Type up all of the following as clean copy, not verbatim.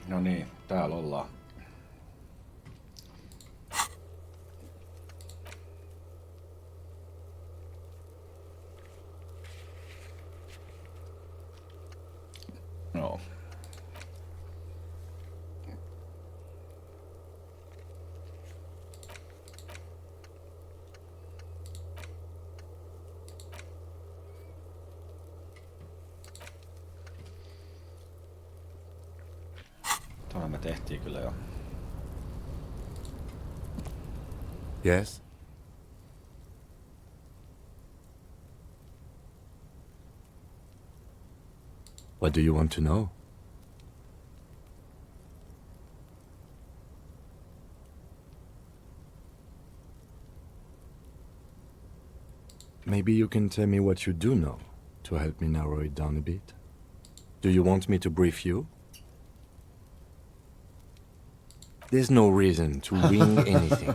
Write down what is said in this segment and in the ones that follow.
No niin, täällä ollaan. Joo. Tämä me tehtiin kyllä jo. Yes? What do you want to know? Maybe you can tell me what you do know to help me narrow it down a bit. Do you want me to brief you? There's no reason to wing anything.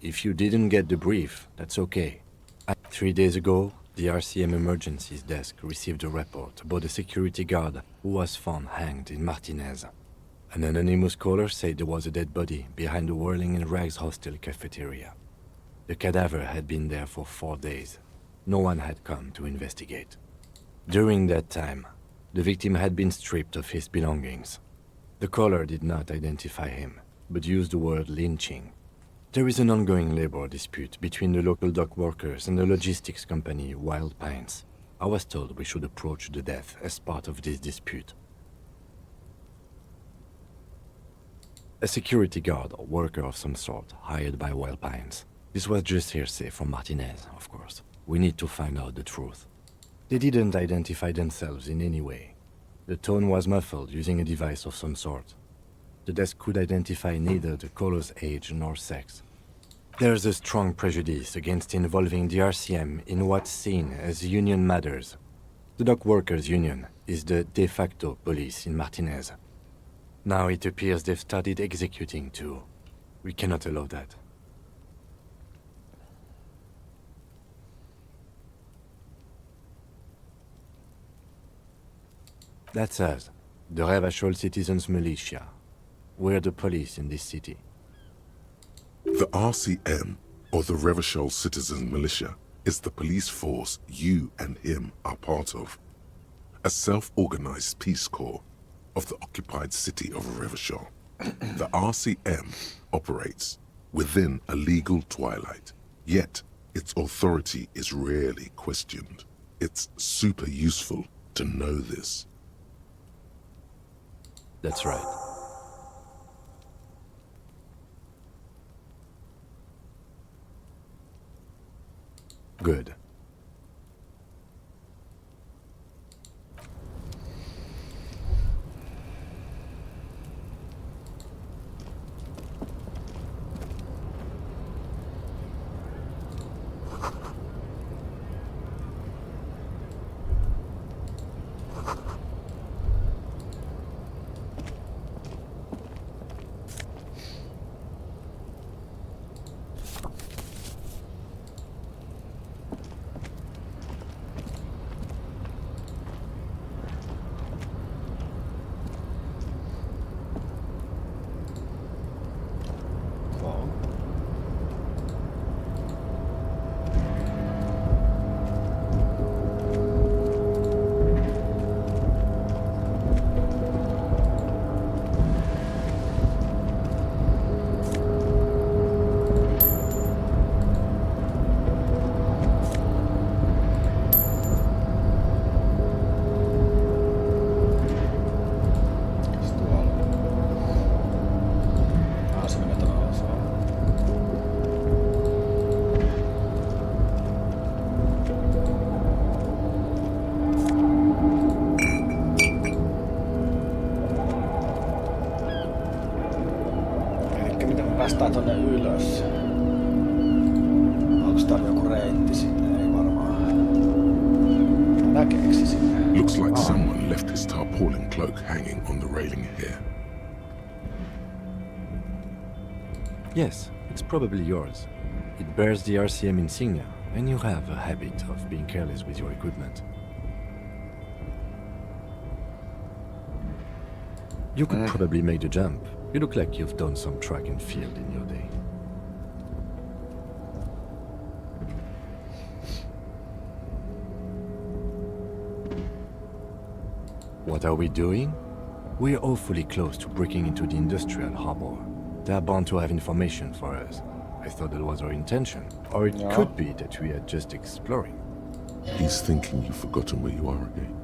If you didn't get the brief, that's okay. 3 days ago, the RCM Emergencies Desk received a report about a security guard who was found hanged in Martinez. An anonymous caller said there was a dead body behind the Whirling in Rags hostel cafeteria. The cadaver had been there for 4 days. No one had come to investigate. During that time, the victim had been stripped of his belongings. The caller did not identify him, but used the word lynching. There is an ongoing labor dispute between the local dock workers and the logistics company Wild Pines. I was told we should approach the death as part of this dispute. A security guard or worker of some sort hired by Wild Pines. This was just hearsay from Martinez, of course. We need to find out the truth. They didn't identify themselves in any way. The tone was muffled using a device of some sort. The desk could identify neither the caller's age nor sex. There's a strong prejudice against involving the RCM in what's seen as union matters. The dock workers' union is the de facto police in Martinez. Now it appears they've started executing too. We cannot allow that. That's us, the Revachol Citizens Militia. We're the police in this city. The RCM, or the Revachol Citizen Militia, is the police force you and him are part of. A self-organized peace corps of the occupied city of Revachol. The RCM operates within a legal twilight, yet its authority is rarely questioned. It's super useful to know this. That's right. Good. Päästään tonne ylös. Onks täällä joku reitti sinne? Ei varmaan. Näkeeksi sinne? Looks like someone left his tarpaulin cloak hanging on the railing here. Yes, it's probably yours. It bears the RCM insignia, and you have a habit of being careless with your equipment. You could probably make the jump. You look like you've done some track and field in your day. What are we doing? We're awfully close to breaking into the industrial harbor. They're bound to have information for us. I thought that was our intention. Or it could be that we are just exploring. He's thinking you've forgotten where you are again.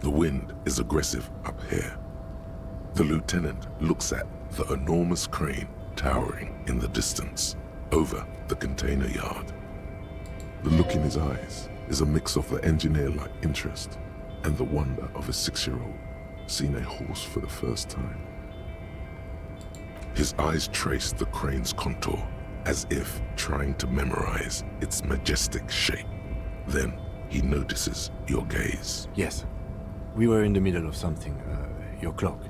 The wind is aggressive up here. The lieutenant looks at the enormous crane towering in the distance over the container yard. The look in his eyes is a mix of the engineer-like interest and the wonder of a 6-year-old seeing a horse for the first time. His eyes trace the crane's contour as if trying to memorize its majestic shape. Then he notices your gaze. Yes. We were in the middle of something. Your cloak.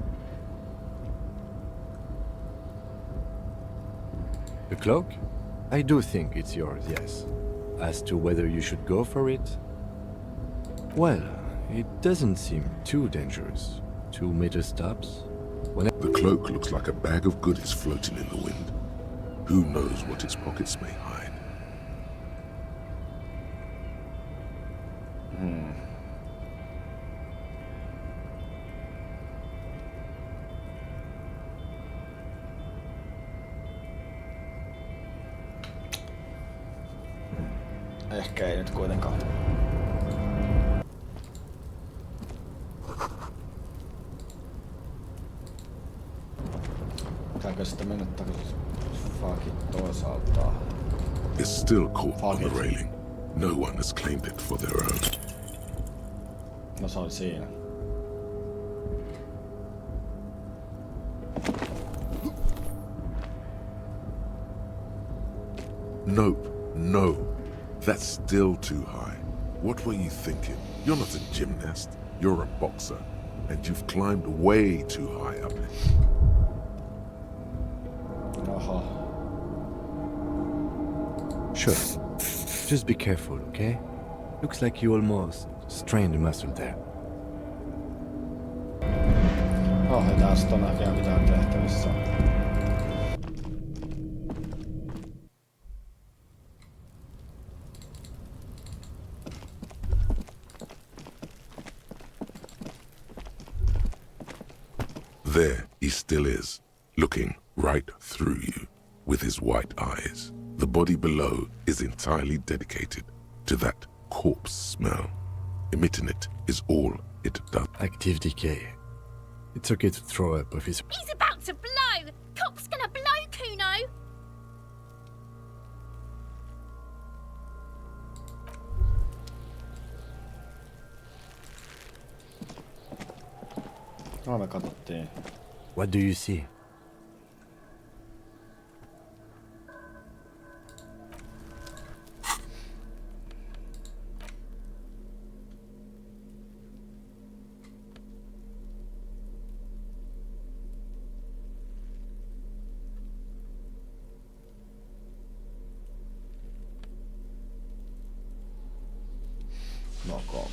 The cloak? I do think it's yours, yes. As to whether you should go for it? Well, it doesn't seem too dangerous. 2 meter stops. The cloak looks like a bag of goodies floating in the wind. Who knows what its pockets may hide? Ehkä ei nyt kuitenkaan. Pitääkö sitten mennä takaisin toisaalta? It's still caught on the railing. No one has claimed it for their own. No se oli siinä. Nope, no. That's still too high. What were you thinking? You're not a gymnast. You're a boxer. And you've climbed way too high up it. Aha. Sure. Just be careful, okay? Looks like you almost strained a muscle there. Ei tästä on näköjään mitään tehtävissä. There he still is, looking right through you with his white eyes. The body below is entirely dedicated to that corpse smell. Emitting it is all it does. Active decay. It's okay to throw up if he's... He's about to blow! Cop's gonna blow, Kuno! Me katsottiin. What do you see? Noko.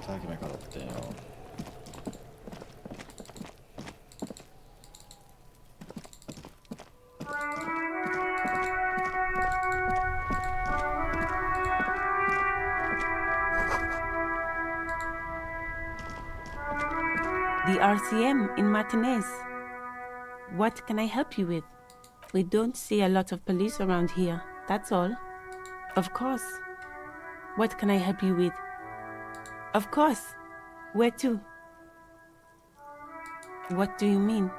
Tääkin me katsottiin, joo. The RCM in Martinez. What can I help you with? We don't see a lot of police around here, that's all. Of course. What can I help you with? Of course. Where to? What do you mean?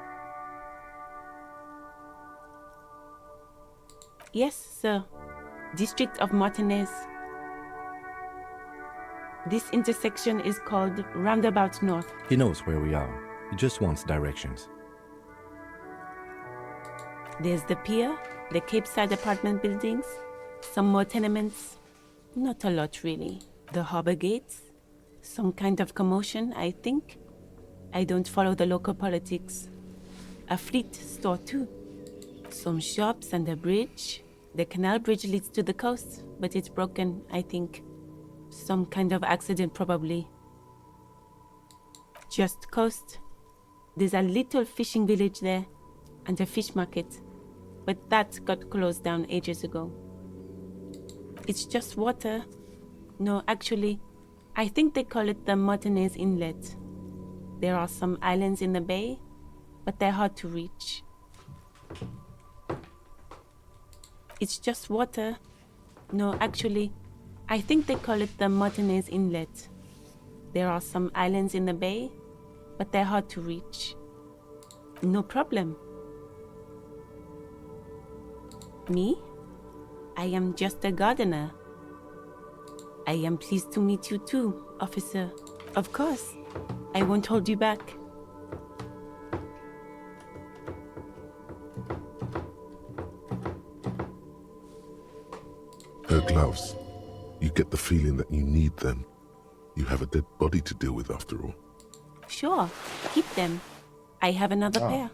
Yes, sir. District of Martinez. This intersection is called Roundabout North. He knows where we are. He just wants directions. There's the pier, the Cape Side apartment buildings, some more tenements. Not a lot, really. The harbor gates, some kind of commotion, I think. I don't follow the local politics. A fleet store, too. Some shops and a bridge. The canal bridge leads to the coast, but it's broken, I think. Some kind of accident, probably. Just coast. There's a little fishing village there, and a fish market, but that got closed down ages ago. It's just water. No, actually, I think they call it the Martinez Inlet. There are some islands in the bay, but they're hard to reach. It's just water. No, actually, I think they call it the Martinez Inlet. There are some islands in the bay, but they're hard to reach. No problem. Me? I am just a gardener. I am pleased to meet you too, officer. Of course, I won't hold you back. Her gloves. You get the feeling that you need them. You have a dead body to deal with after all. Sure, keep them. I have another pair.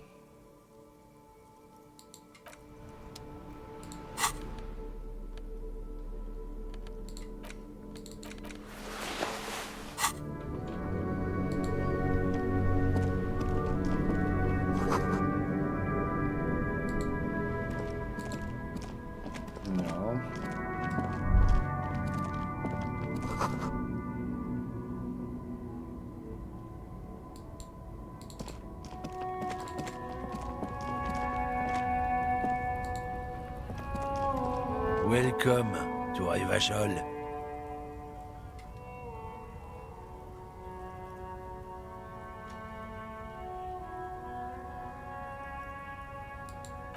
No. Welcome to Ihastellaan.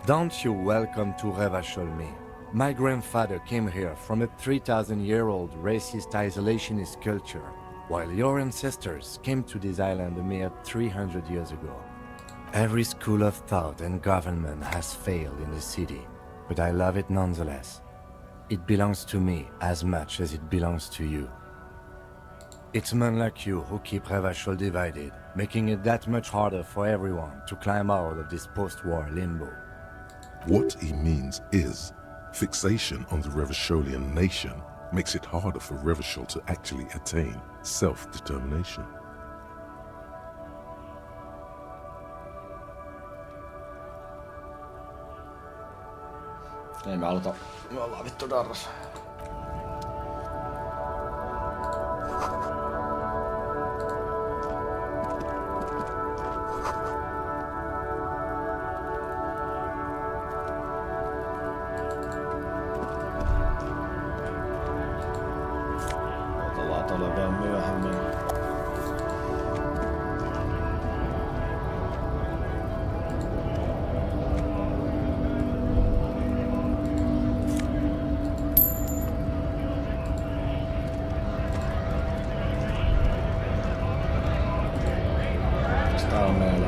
Don't you welcome to Ihastellaan. My grandfather came here from a 3,000-year-old racist isolationist culture, while your ancestors came to this island a mere 300 years ago. Every school of thought and government has failed in the city, but I love it nonetheless. It belongs to me as much as it belongs to you. It's men like you who keep Ihastellaan divided, making it that much harder for everyone to climb out of this post-war limbo. What he means is, fixation on the Ihastellaan nation makes it harder for Ihastellaan to actually attain self-determination. Ei me aloita. Me ollaan vittu darras. Otellaan tuolle vielä myöhemmin. Tää on meillä.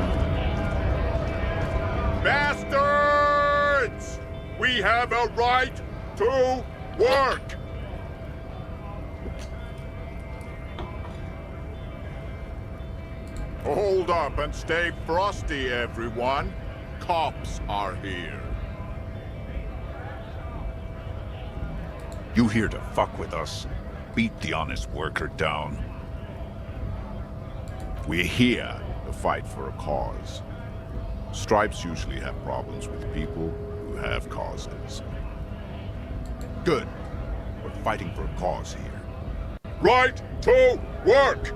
Bastards! We have a right to work! Hold up and stay frosty, everyone. Cops are here. You here to fuck with us? Beat the honest worker down. We're here to fight for a cause. Stripes usually have problems with people who have causes. Good. We're fighting for a cause here. Right to work!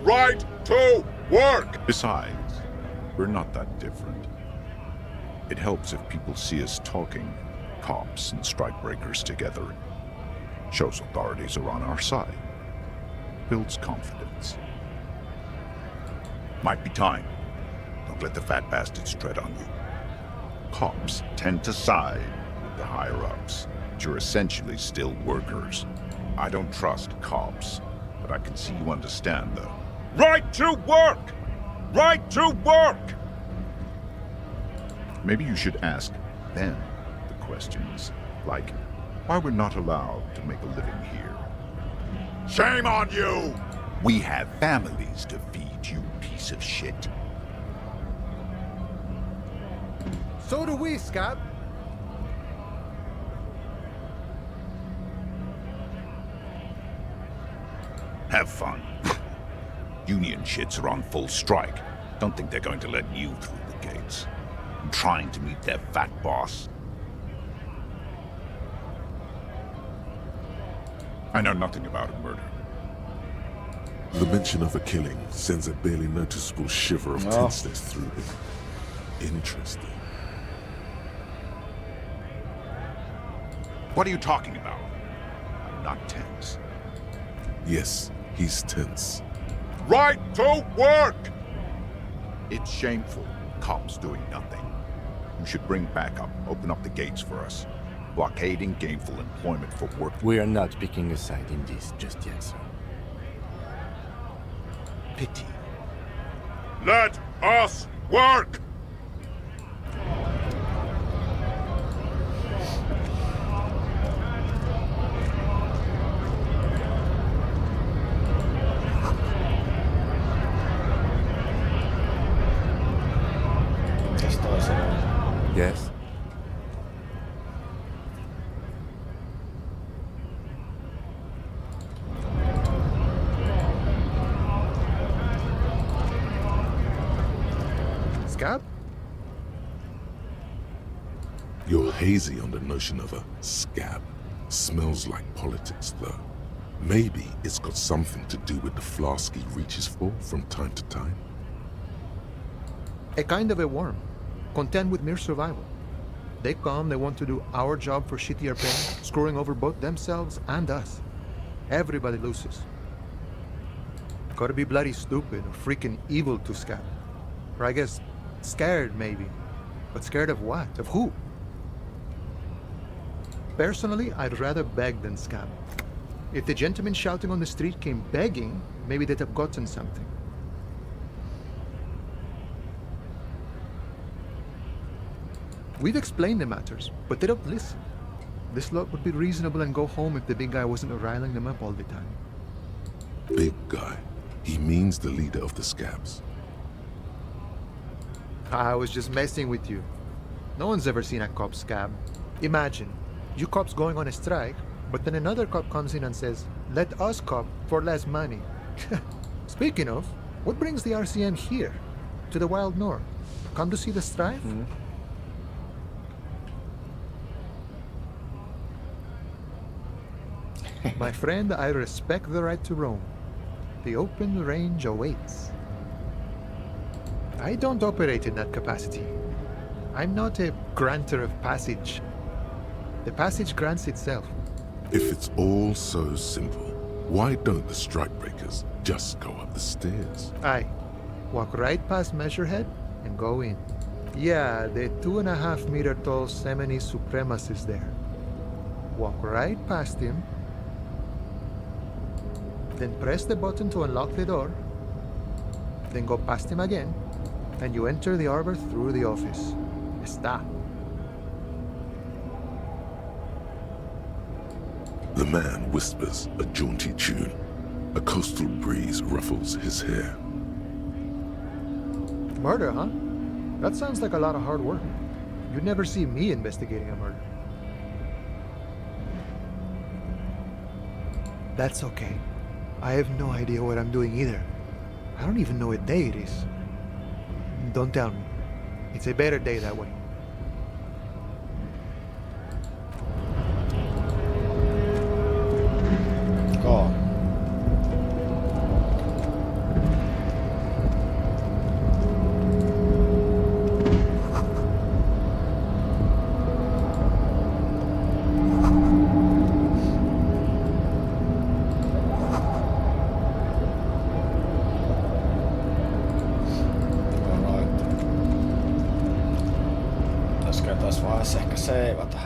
Right to work! Besides, we're not that different. It helps if people see us talking, cops and strikebreakers together. Shows authorities are on our side. Builds confidence. Might be time. Don't let the fat bastards tread on you. Cops tend to side with the higher-ups, but you're essentially still workers. I don't trust cops, but I can see you understand the Right to work! Right to work! Maybe you should ask them the questions, like why we're not allowed to make a living here. Shame on you! We have families to feed, you piece of shit. So do we, Scab. Have fun. Union shits are on full strike. Don't think they're going to let you through the gates. I'm trying to meet their fat boss. I know nothing about a murder. The mention of a killing sends a barely noticeable shiver of tenseness through him. Interesting. What are you talking about? I'm not tense. Yes, he's tense. Right to work! It's shameful. Cops doing nothing. You should bring backup. Open up the gates for us. Blockading gainful employment for work. We are not picking a side in this just yet, sir. Pity. Let us work! Yes? Scab? You're hazy on the notion of a scab. Smells like politics, though. Maybe it's got something to do with the flask he reaches for from time to time. A kind of a worm, content with mere survival. They come, they want to do our job for shittier pay, screwing over both themselves and us. Everybody loses. Gotta be bloody stupid or freaking evil to scab. Or I guess, scared maybe. But scared of what? Of who? Personally, I'd rather beg than scab. If the gentleman shouting on the street came begging, maybe they'd have gotten something. We've explained the matters, but they don't listen. This lot would be reasonable and go home if the big guy wasn't riling them up all the time. Big guy. He means the leader of the scabs. I was just messing with you. No one's ever seen a cop scab. Imagine, you cops going on a strike, but then another cop comes in and says, "Let us cop for less money." Speaking of, what brings the RCM here? To the wild north? Come to see the strife? My friend, I respect the right to roam. The open range awaits. I don't operate in that capacity. I'm not a granter of passage. The passage grants itself. If it's all so simple, why don't the strikebreakers just go up the stairs? Aye. Walk right past Measurehead and go in. Yeah, the 2.5 meter tall Semini Supremus is there. Walk right past him. Then press the button to unlock the door. Then go past him again. And you enter the arbor through the office. Está. The man whispers a jaunty tune. A coastal breeze ruffles his hair. Murder, huh? That sounds like a lot of hard work. You'd never see me investigating a murder. That's okay. I have no idea what I'm doing either. I don't even know what day it is. Don't tell me. It's a better day that way. Oh. Tässä vaiheessa ehkä seivata.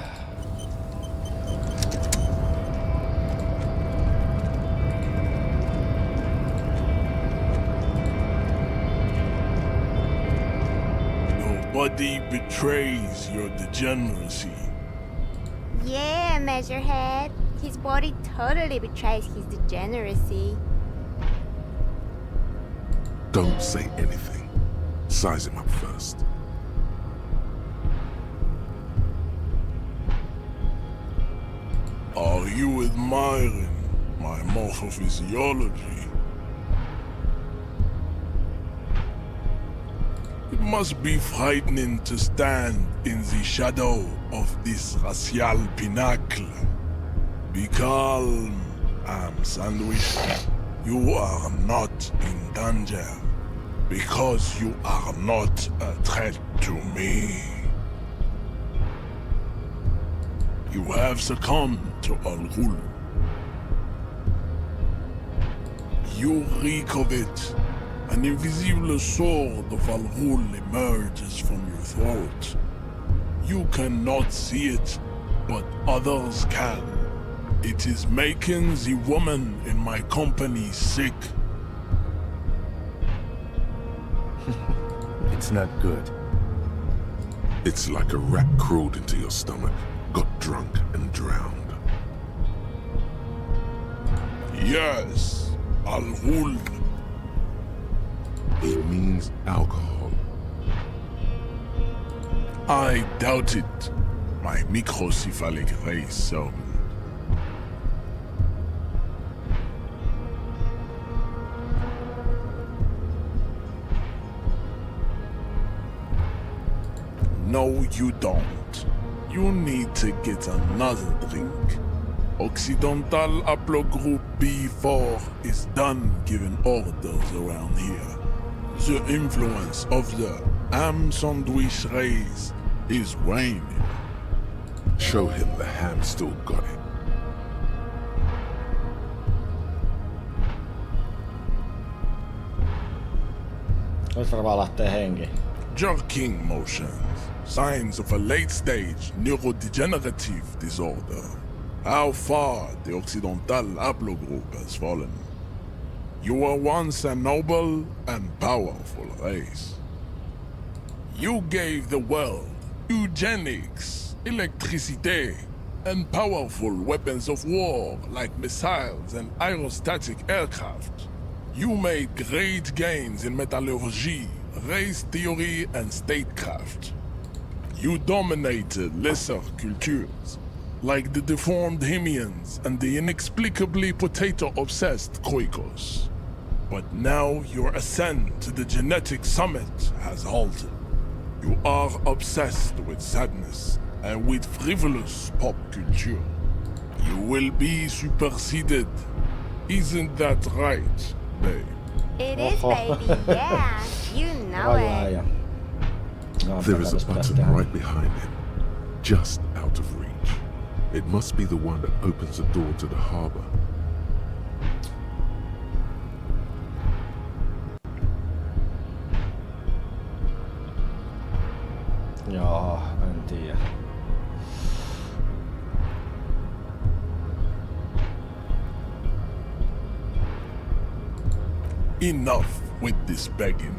No body betrays your degeneracy. Yeah, Measurehead. His body totally betrays his degeneracy. Don't say anything. Size him up first. Are you admiring my morphophysiology? It must be frightening to stand in the shadow of this racial pinnacle. Be calm, Sandwich. You are not in danger, because you are not a threat to me. You have succumbed to Al-Ghul. You reek of it. An invisible sword of Al-Ghul emerges from your throat. You cannot see it, but others can. It is making the woman in my company sick. It's not good. It's like a rat crawled into your stomach, got drunk and drowned. Yes, Al-Ghul. He means alcohol. I doubt it. My microcephalic race so. No, you don't. You need to get another drink. Occidental Haplogroup B4 is done giving orders around here. The influence of the ham sandwich race is waning. Show him the ham still got it. Nyt varmaan lähtee henki. Jerking motions, signs of a late-stage neurodegenerative disorder. How far the Occidental Haplogroup has fallen. You were once a noble and powerful race. You gave the world eugenics, electricity, and powerful weapons of war like missiles and aerostatic aircraft. You made great gains in metallurgy, race theory, and statecraft. You dominated lesser cultures, like the deformed Hemians and the inexplicably potato-obsessed Khoikos. But now your ascent to the genetic summit has halted. You are obsessed with sadness and with frivolous pop culture. You will be superseded. Isn't that right, babe? It is, baby, yeah. You know it. There is a button right behind him, just out of reach. It must be the one that opens the door to the harbor. Joo, en tiedä. Enough with this begging.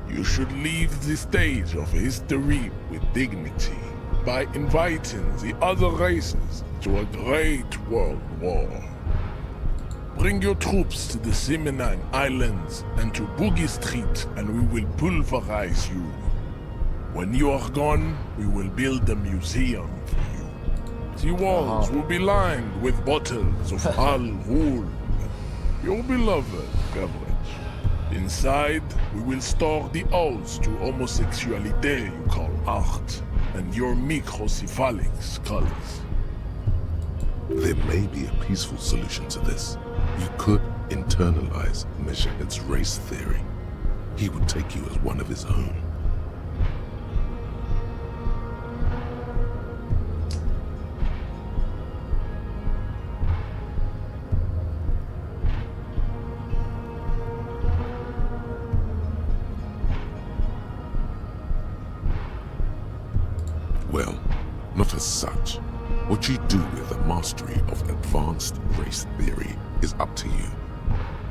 You should leave the stage of history with dignity by inviting the other races to a great world war. Bring your troops to the Seminang Islands and to Boogie Street and we will pulverize you. When you are gone, we will build a museum for you. The walls will be lined with bottles of Al-Ghul, your beloved beverage. Inside, we will store the odes to homosexuality you call art, and your microcephalic skulls. There may be a peaceful solution to this. You could internalize Measurehead's race theory. He would take you as one of his own. Well, not as such. What you do with the mastery of advanced race theory is up to you.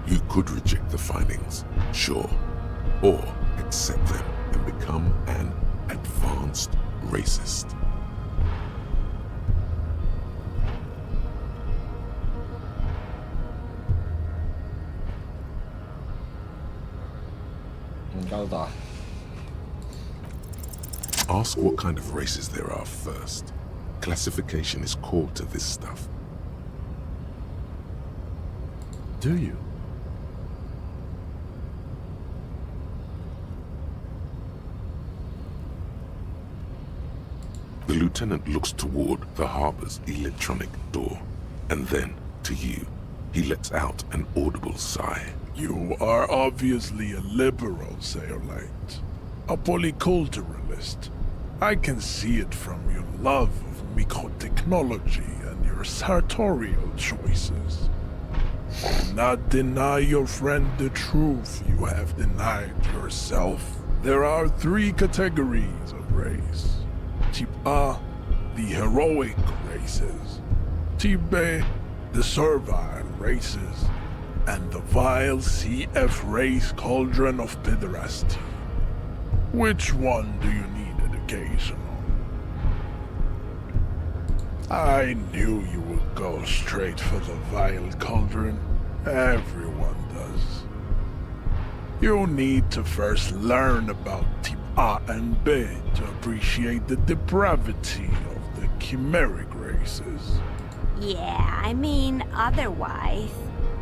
You could reject the findings, sure, or accept them and become an advanced racist. Katsotaan. Ask what kind of races there are first. Classification is core to this stuff. Do you? The lieutenant looks toward the harbor's electronic door, and then, to you, he lets out an audible sigh. You are obviously a liberal, Sailorite. A polyculturalist. I can see it from your love of microtechnology and your sartorial choices. Do not deny your friend the truth you have denied yourself. There are 3 categories of race. Type A, the heroic races. Type B, the servile races. And the vile CF race cauldron of pederasty. Which one do you need education on? I knew you would go straight for the vile cauldron. Everyone does. You need to first learn about Type A and B to appreciate the depravity of the chimeric races. Yeah, I mean, otherwise,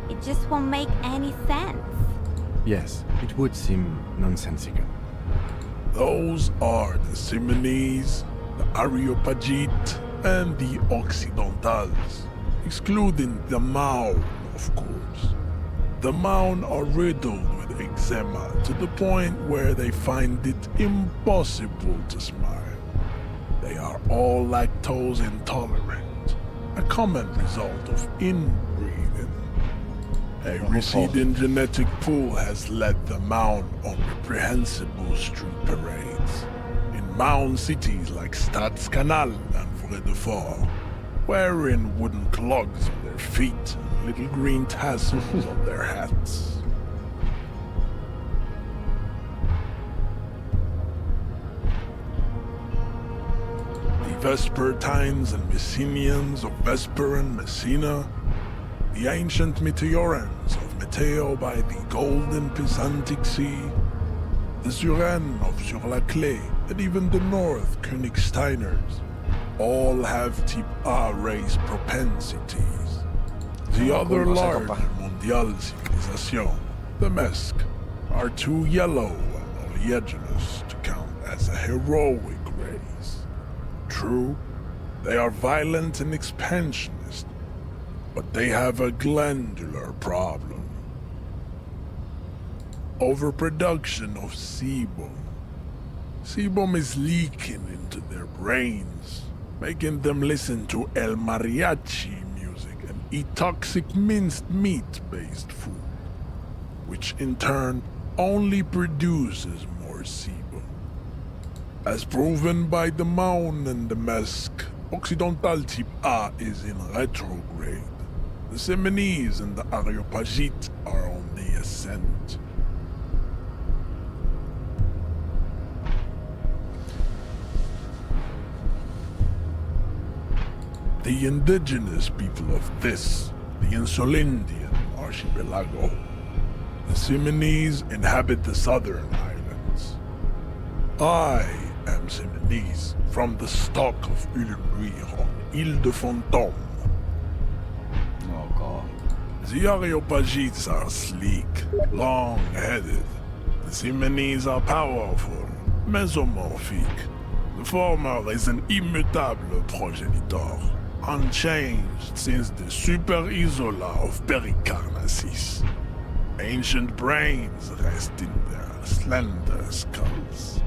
it just won't make any sense. Yes, it would seem nonsensical. Those are the Simonese, the Areopagite, and the Occidentals, excluding the Maun, of course. The Maun are riddled with eczema to the point where they find it impossible to smile. They are all lactose intolerant, a common result of inbreeding. A receding genetic pool has led the Maun on reprehensible street parades. In Maun cities like Stadskanal and Vredefort, wearing wooden clogs on their feet and little green tassels on their hats. The Vespertines and Messenians of Vesper and Messina, the ancient Meteorans of Meteo by the golden Pisantic Sea, the Suren of Sur-la-Clé, and even the North Königsteiners, all have Type A race propensities. The other large Mondial civilization, the Mesk, are too yellow and oleaginous to count as a heroic race. True, they are violent and expansionist, but they have a glandular problem. Overproduction of sebum. Sebum is leaking into their brains, making them listen to El Mariachi music and eat toxic minced meat-based food, which in turn only produces more sebum. As proven by the Maun and the Mesk, Occidental Type A is in retrograde. The Simonese and the Areopagite are on the ascent. The indigenous people of this, the Insulindian archipelago, the Simonese inhabit the southern islands. I am Simonese, from the stock of Ululuir on Ile de Fantôme. Oh god. The Areopagites are sleek, long-headed. The Simonese are powerful, mesomorphic. The former is an immutable progenitor, unchanged since the Super Isola of Pericarnassus. Ancient brains rest in their slender skulls.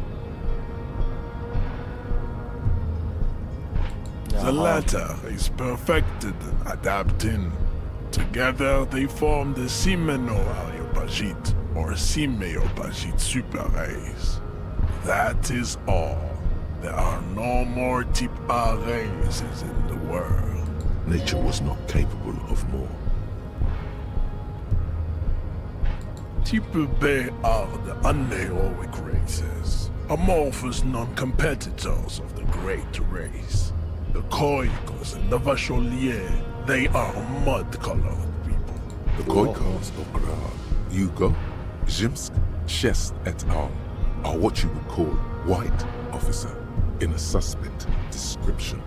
The latter is perfected and adapting. Together they form the Simeno-Areopagite or Simeopagite super race. That is all. There are no more Type A races in the world. Nature was not capable of more. Type B are the unheroic races. amorphous non-competitors of the great race. The Koikos and the Vacholiers, they are mud-colored people. The Koikos of Grad, Yugo, Zhimsk, Shest et al. Are what you would call white officer in a suspect description.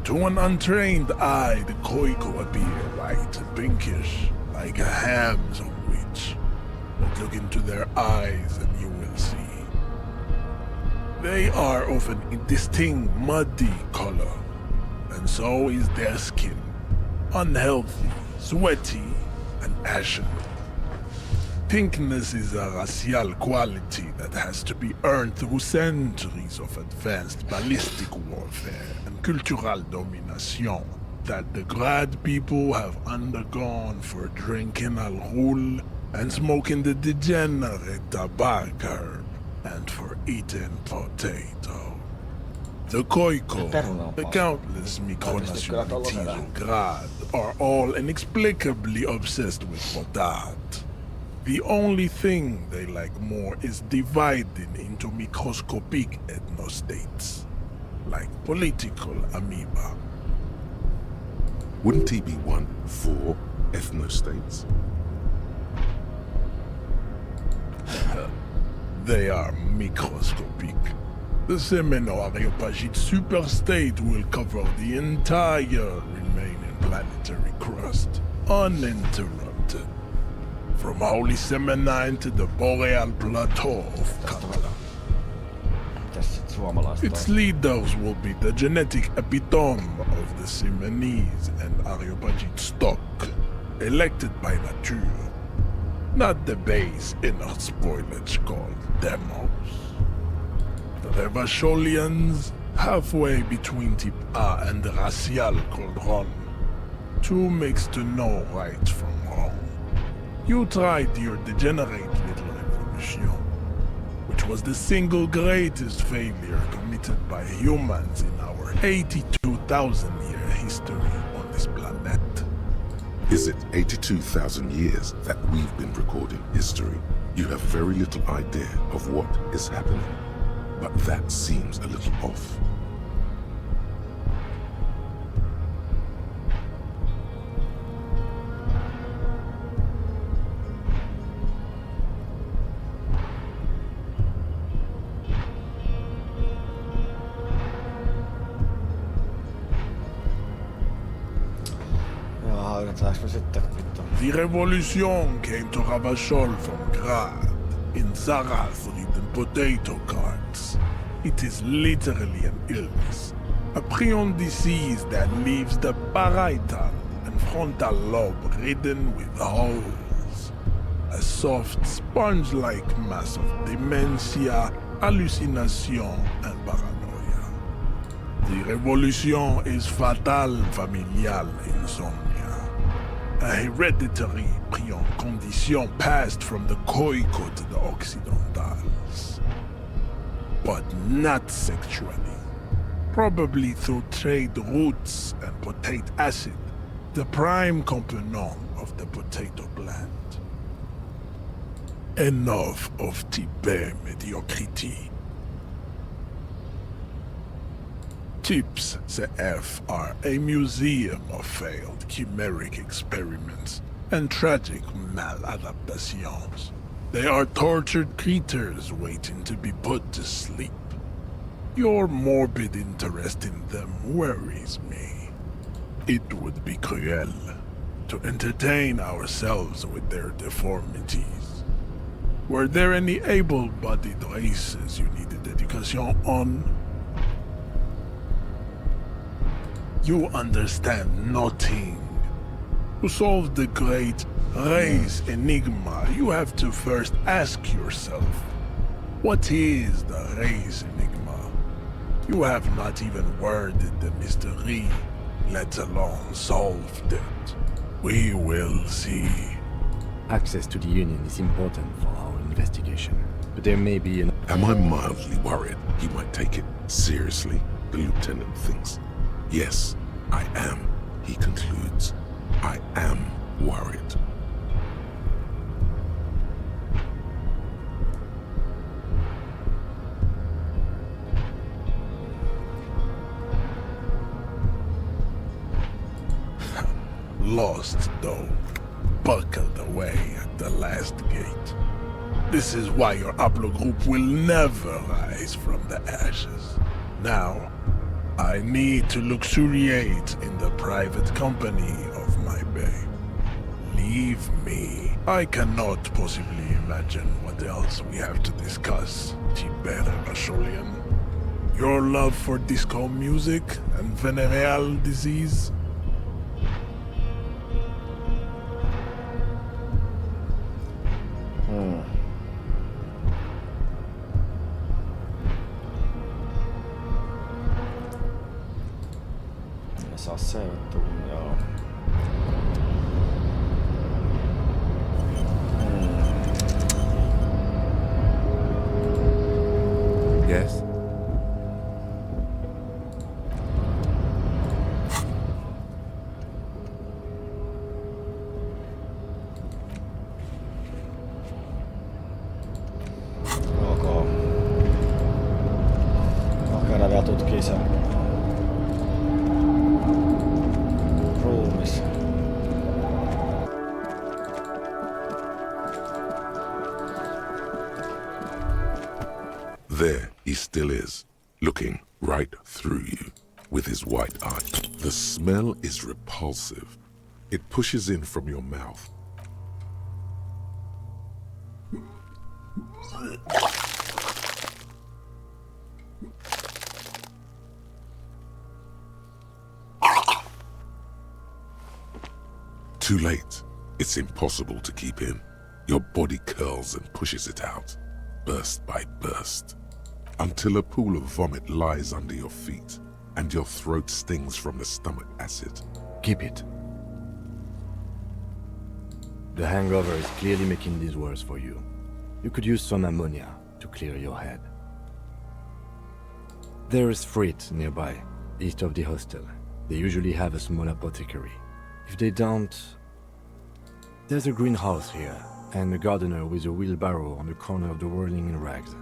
To an untrained eye, the Koiko appear white and pinkish, like a ham sandwich. But look into their eyes and you will see. They are of an indistinct muddy color, and so is their skin. Unhealthy, sweaty, and ashen. Pinkness is a racial quality that has to be earned through centuries of advanced ballistic warfare and cultural domination that the Grad people have undergone for drinking alcohol and smoking the degenerate tobacco herb and for eating potato. The Koiko, the countless micronationalities of Grad, are all inexplicably obsessed with potat. The only thing they like more is dividing into microscopic ethnostates, like political amoeba. Wouldn't he be one for ethnostates? They are microscopic. The Semeno-Areopagite superstate will cover the entire remaining planetary crust, uninterrupted. From Holy Semenine to the Boreal Plateau of Katala. Its leaders will be the genetic epitome of the Semenese and Areopagite stock, elected by nature, not the base inner spoilage called demos. The Revacholians, halfway between Type A and the Racial called Ron, two makes to know right from wrong. You tried your degenerate little revolution, which was the single greatest failure committed by humans in our 82,000-year history on this planet. Is it 82,000 years that we've been recording history? You have very little idea of what is happening, but that seems a little off. The revolution came to Ravachol from Grad in Zarath-ridden potato carts. It is literally an illness, a prion disease that leaves the parietal and frontal lobe ridden with holes. A soft, sponge-like mass of dementia, hallucination, and paranoia. The revolution is fatal familial insomnia. A hereditary prion condition passed from the Koiko to the Occidentals. But not sexually. Probably through trade roots and potate acid, the prime component of the potato plant. Enough of Tibet mediocrity. Tips CF are a museum of failed chimeric experiments and tragic maladaptations. They are tortured creatures waiting to be put to sleep. Your morbid interest in them worries me. It would be cruel to entertain ourselves with their deformities. Were there any able-bodied races you needed education on? You understand nothing. To solve the great race enigma, you have to first ask yourself, what is the race enigma? You have not even worded the mystery, let alone solved it. We will see. Access to the Union is important for our investigation, but there may be an... Am I mildly worried he might take it seriously, the lieutenant thinks? Yes, I am, he concludes. I am worried. Lost, though, buckled away at the last gate. This is why your haplogroup will never rise from the ashes. Now, I need to luxuriate in the private company of my babe. Leave me. I cannot possibly imagine what else we have to discuss, Ihastellaan. Your love for disco music and venereal disease? Ne saa seurattua, joo. Yes? Ok. Mä käydään vielä tutkii sen ruumis. There he still is, looking right through you with his white eye. The smell is repulsive. It pushes in from your mouth. Too late. It's impossible to keep in. Your body curls and pushes it out, burst by burst, until a pool of vomit lies under your feet and your throat stings from the stomach acid. Keep it. The hangover is clearly making these worse for you. You could use some ammonia to clear your head. There is Frit nearby, east of the hostel. They usually have a small apothecary. If they don't... There's a greenhouse here, and a gardener with a wheelbarrow on the corner of the whirling in rags.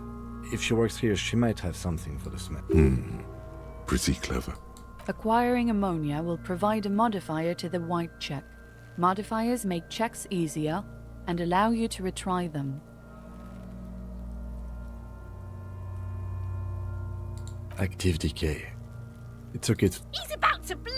If she works here, she might have something for the smell. Pretty clever. Acquiring ammonia will provide a modifier to the white check. Modifiers make checks easier and allow you to retry them. Active decay. It's okay to... He's about to blow!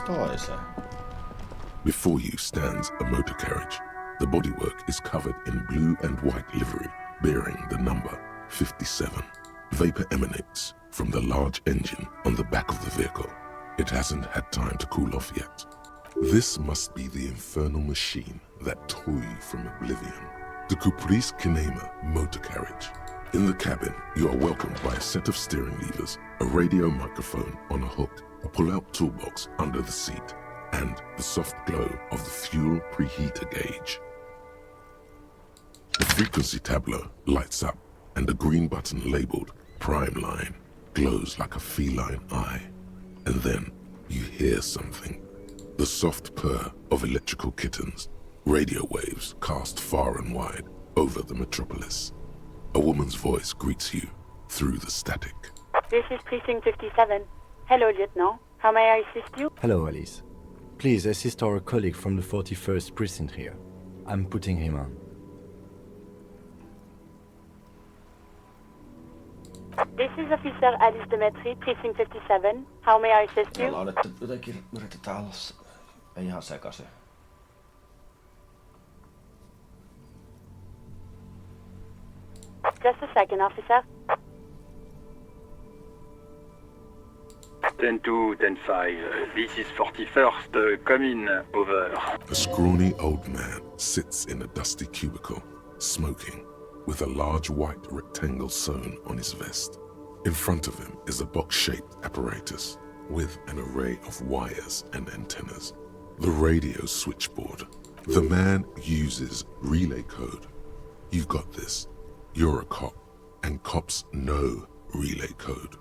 Toiseen. Before you stands a motor carriage. The bodywork is covered in blue and white livery, bearing the number 57. Vapor emanates from the large engine on the back of the vehicle. It hasn't had time to cool off yet. This must be the infernal machine that tore you from oblivion. The Caprice Kinema motor carriage. In the cabin, you are welcomed by a set of steering levers, a radio microphone on a hook, a pull-out toolbox under the seat, and the soft glow of the fuel preheater gauge. The frequency tableau lights up, and a green button labeled Prime Line glows like a feline eye. And then you hear something. The soft purr of electrical kittens, radio waves cast far and wide over the metropolis. A woman's voice greets you through the static. This is Precinct 57. Hello, Lieutenant. How may I assist you? Hello, Alice. Please assist our colleague from the 41st precinct here. I'm putting him on. This is Officer Alice Demetri, Precinct 57. How may I assist you? Ollaan nyt jotenkin yritetään olla ei ihan sekaisin. Just a second, officer. 10-2, 10-5. This is 41st, come in, over. A scrawny old man sits in a dusty cubicle, smoking, with a large white rectangle sewn on his vest. In front of him is a box-shaped apparatus. with an array of wires and antennas. The radio switchboard. The man uses relay code. You've got this. You're a cop, and cops know relay code.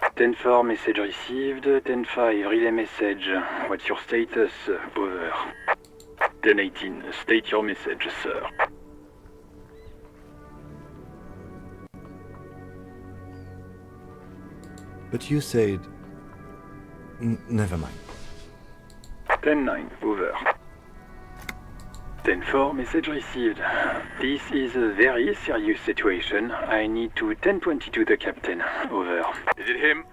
10-4, message received. 10-5, relay message. What's your status? Over. 10-18, state your message, sir. But you said... never mind. 10-9, over. 10-4, message received. This is a very serious situation. I need to 10-22 the captain. Over. Is it him?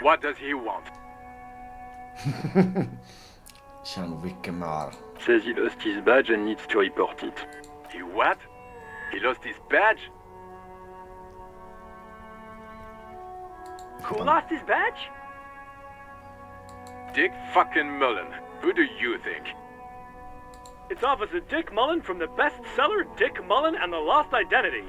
What does he want? Says he lost his badge and needs to report it. He what? He lost his badge? Who lost his badge? Dick fucking Mullen. Who do you think? It's Officer Dick Mullen from the bestseller Dick Mullen and the Lost Identity.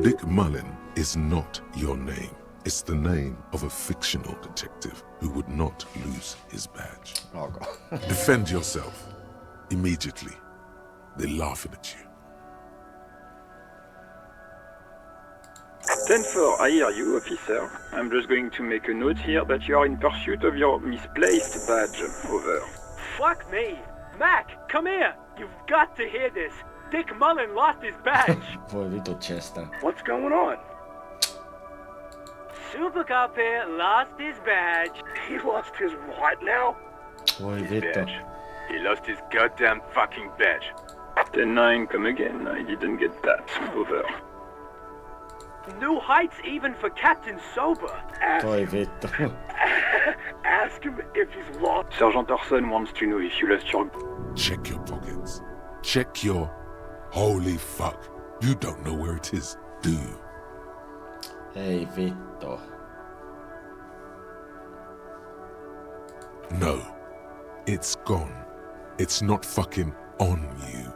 Dick Mullen is not your name. It's the name of a fictional detective who would not lose his badge. Oh God. Defend yourself. Immediately. They're laughing at you. 10-4, I hear you, officer. I'm just going to make a note here that you are in pursuit of your misplaced badge. Over. Fuck me. Mac, come here. You've got to hear this. Dick Mullen lost his badge. Voi vitu Chester. What's going on? Super Cop here lost his badge. He lost his what now? Voi His vittu. badge. He lost his goddamn fucking badge. 10-9, come again. I didn't get that. Over. New heights even for Captain Sober. Voi vittu. Ask him if he's lost. Sergeant Orson wants to know if you lost your... Check your pockets. Check your... Holy fuck. You don't know where it is, do you? Ei vittu. No. It's gone. It's not fucking on you.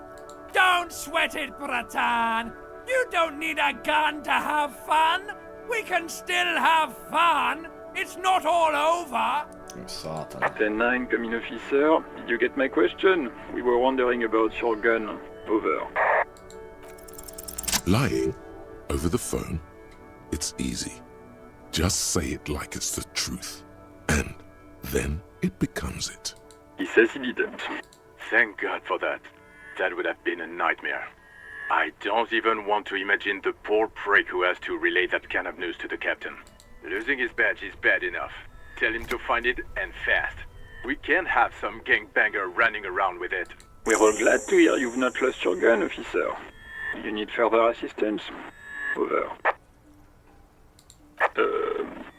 Don't sweat it, Bratan! You don't need a gun to have fun! We can still have fun! It's not all over! Saatana. 10-9, come in, officer. Did you get my question? We were wondering about your gun. Over. Lying over the phone? It's easy. Just say it like it's the truth. And then it becomes it. He says he didn't. Thank God for that. That would have been a nightmare. I don't even want to imagine the poor prick who has to relay that kind of news to the captain. Losing his badge is bad enough. Tell him to find it, and fast. We can't have some gangbanger running around with it. We're all glad to hear you've not lost your gun, officer. You need further assistance? Over.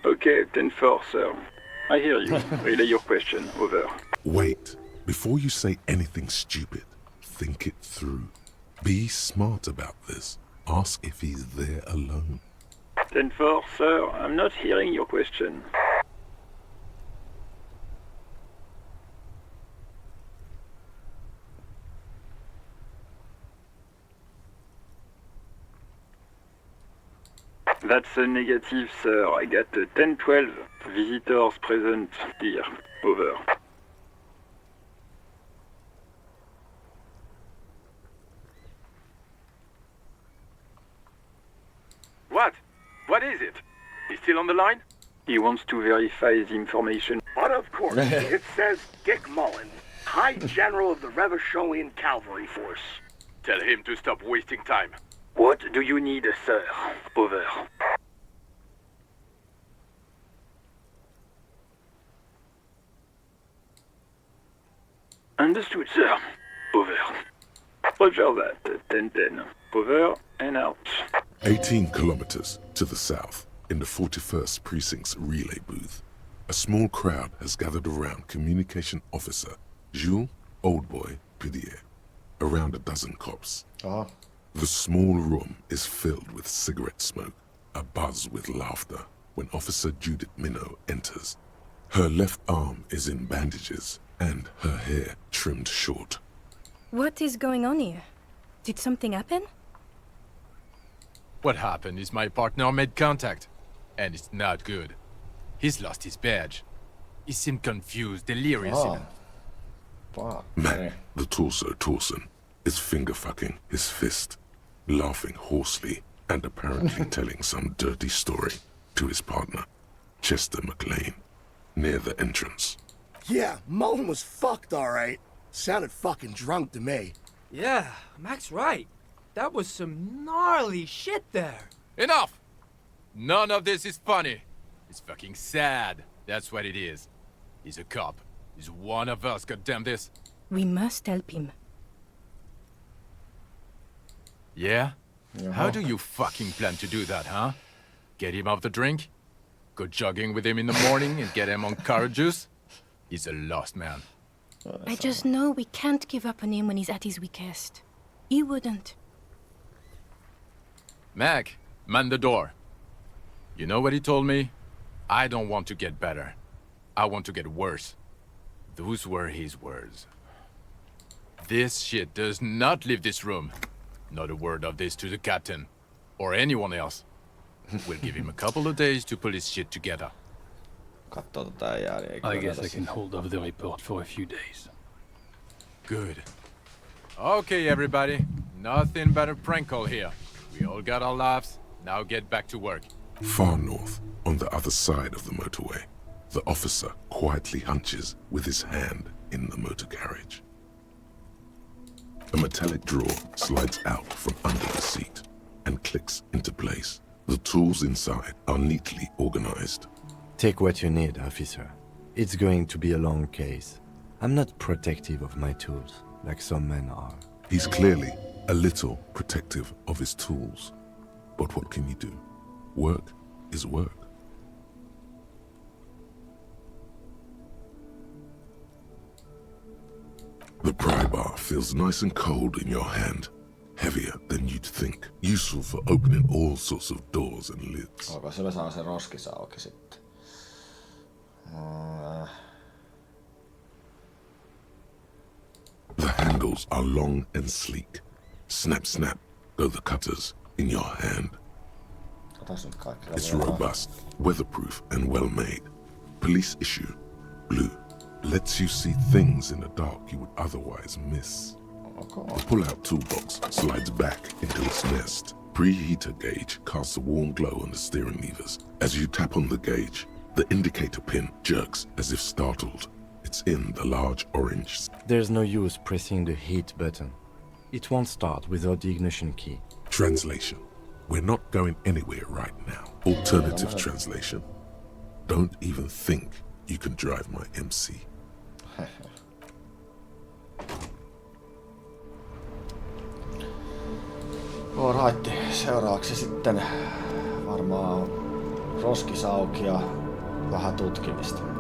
Okay, 10-4, sir. I hear you. Relay your question. Over. Wait. Before you say anything stupid, think it through. Be smart about this. Ask if he's there alone. 10-4, sir. I'm not hearing your question. That's a negative, sir. I got 10-12 visitors present here. Over. What? What is it? He's still on the line? He wants to verify the information. But of course, it says Dick Mullen, High General of the Revacholian Cavalry Force. Tell him to stop wasting time. What do you need, sir? Over. Understood, sir. Over. Roger that. 10-10. Over and out. 18 kilometers to the south, in the 41st Precinct's relay booth, a small crowd has gathered around Communication Officer Jules Oldboy Pidier, around a dozen cops. Oh. The small room is filled with cigarette smoke, abuzz with laughter, when Officer Judith Minot enters. Her left arm is in bandages, and her hair trimmed short. What is going on here? Did something happen? What happened is my partner made contact, and it's not good. He's lost his badge. He seemed confused, delirious even. Mac, the torso, is finger-fucking his fist, laughing hoarsely and apparently telling some dirty story to his partner, Chester McLean, near the entrance. Yeah, Mullen was fucked, alright. Sounded fucking drunk to me. Yeah, Mac's right. That was some gnarly shit there. Enough! None of this is funny. It's fucking sad. That's what it is. He's a cop. He's one of us, goddamn this. We must help him. Yeah? How do you fucking plan to do that, huh? Get him off the drink? Go jogging with him in the morning and get him on carrot juice? He's a lost man. I just know we can't give up on him when he's at his weakest. He wouldn't. Mac, man the door. You know what he told me? I don't want to get better. I want to get worse. Those were his words. This shit does not leave this room. Not a word of this to the captain. Or anyone else. We'll give him a couple of days to pull his shit together. I guess I can hold off the report for a few days. Good. Okay, everybody. Nothing but a prank call here. We all got our laughs. Now get back to work. Far north, on the other side of the motorway, the officer quietly hunches with his hand in the motor carriage. A metallic drawer slides out from under the seat and clicks into place. The tools inside are neatly organized. Take what you need, officer. It's going to be a long case. I'm not protective of my tools, like some men are. He's clearly a little protective of his tools. But what can you do? Work is work. The pry bar feels nice and cold in your hand. Heavier than you'd think. Useful for opening all sorts of doors and lids. Onko sillä saa se roskisauki sitten? The handles are long and sleek. Snap, snap, go the cutters in your hand. It's robust, weatherproof, and well made. Police issue, blue. Lets you see things in the dark you would otherwise miss. The pull-out toolbox slides back into its nest. Preheater gauge casts a warm glow on the steering levers. As you tap on the gauge, the indicator pin jerks as if startled. It's in the large orange. There's no use pressing the heat button. It won't start without the ignition key. Translation. We're not going anywhere right now. Alternative translation. Don't even think you can drive my MC. Alright, seuraavaksi sitten varmaan roskisauki ja vähän tutkimista.